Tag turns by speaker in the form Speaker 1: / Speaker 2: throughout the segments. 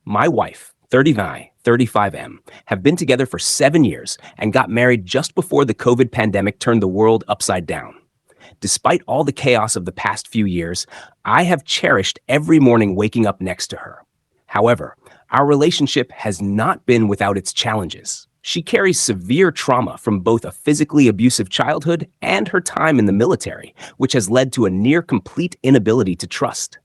Speaker 1: My wife, 39, 35M, have been together for 7 years and got married just before the COVID pandemic turned the world upside down. Despite all the chaos of the past few years, I have cherished every morning waking up next to her. However, our relationship has not been without its challenges. She carries severe trauma from both a physically abusive childhood and her time in the military, which has led to a near complete inability to trust.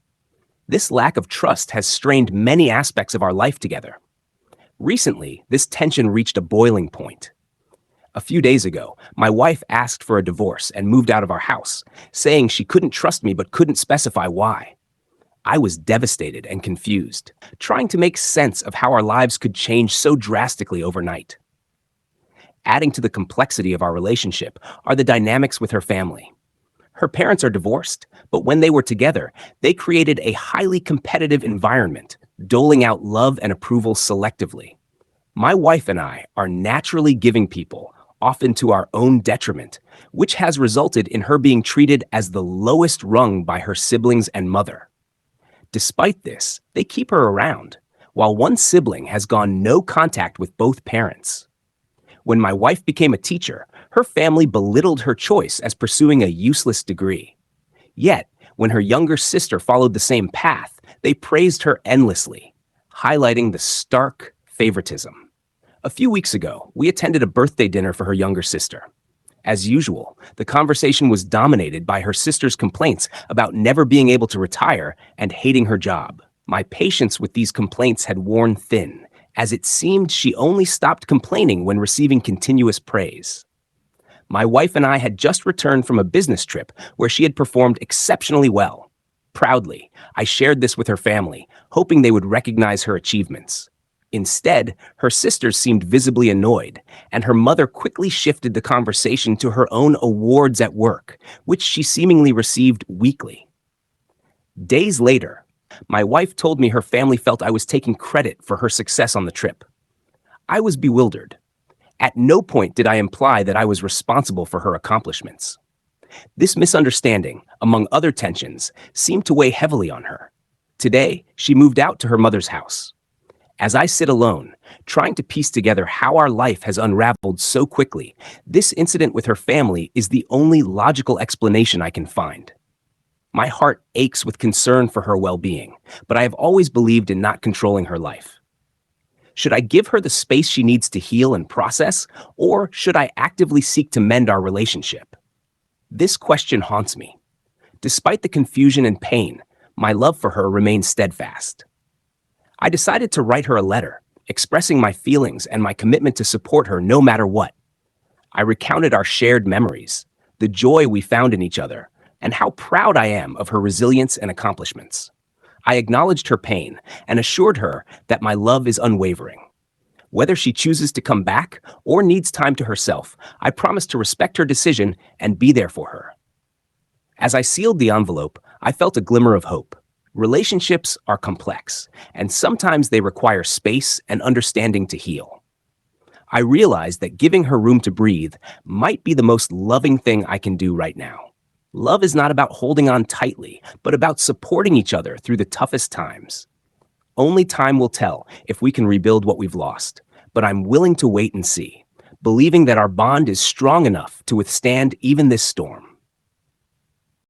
Speaker 1: This lack of trust has strained many aspects of our life together. Recently, this tension reached a boiling point. A few days ago, my wife asked for a divorce and moved out of our house, saying she couldn't trust me but couldn't specify why. I was devastated and confused, trying to make sense of how our lives could change so drastically overnight. Adding to the complexity of our relationship are the dynamics with her family. Her parents are divorced, but when they were together, they created a highly competitive environment, doling out love and approval selectively. My wife and I are naturally giving people, often to our own detriment, which has resulted in her being treated as the lowest rung by her siblings and mother. Despite this, they keep her around, while one sibling has gone no contact with both parents. When my wife became a teacher, her family belittled her choice as pursuing a useless degree. Yet, when her younger sister followed the same path, they praised her endlessly, highlighting the stark favoritism. A few weeks ago, we attended a birthday dinner for her younger sister. As usual, the conversation was dominated by her sister's complaints about never being able to retire and hating her job. My patience with these complaints had worn thin, as it seemed she only stopped complaining when receiving continuous praise. My wife and I had just returned from a business trip where she had performed exceptionally well. Proudly, I shared this with her family, hoping they would recognize her achievements. Instead, her sisters seemed visibly annoyed, and her mother quickly shifted the conversation to her own awards at work, which she seemingly received weekly. Days later, my wife told me her family felt I was taking credit for her success on the trip. I was bewildered. At no point did I imply that I was responsible for her accomplishments. This misunderstanding, among other tensions, seemed to weigh heavily on her. Today, she moved out to her mother's house. As I sit alone, trying to piece together how our life has unraveled so quickly, this incident with her family is the only logical explanation I can find. My heart aches with concern for her well-being, but I have always believed in not controlling her life. Should I give her the space she needs to heal and process, or should I actively seek to mend our relationship? This question haunts me. Despite the confusion and pain, my love for her remains steadfast. I decided to write her a letter, expressing my feelings and my commitment to support her no matter what. I recounted our shared memories, the joy we found in each other, and how proud I am of her resilience and accomplishments. I acknowledged her pain and assured her that my love is unwavering. Whether she chooses to come back or needs time to herself, I promise to respect her decision and be there for her. As I sealed the envelope, I felt a glimmer of hope. Relationships are complex, and sometimes they require space and understanding to heal. I realized that giving her room to breathe might be the most loving thing I can do right now. Love is not about holding on tightly, but about supporting each other through the toughest times. Only time will tell if we can rebuild what we've lost, but I'm willing to wait and see, believing that our bond is strong enough to withstand even this storm.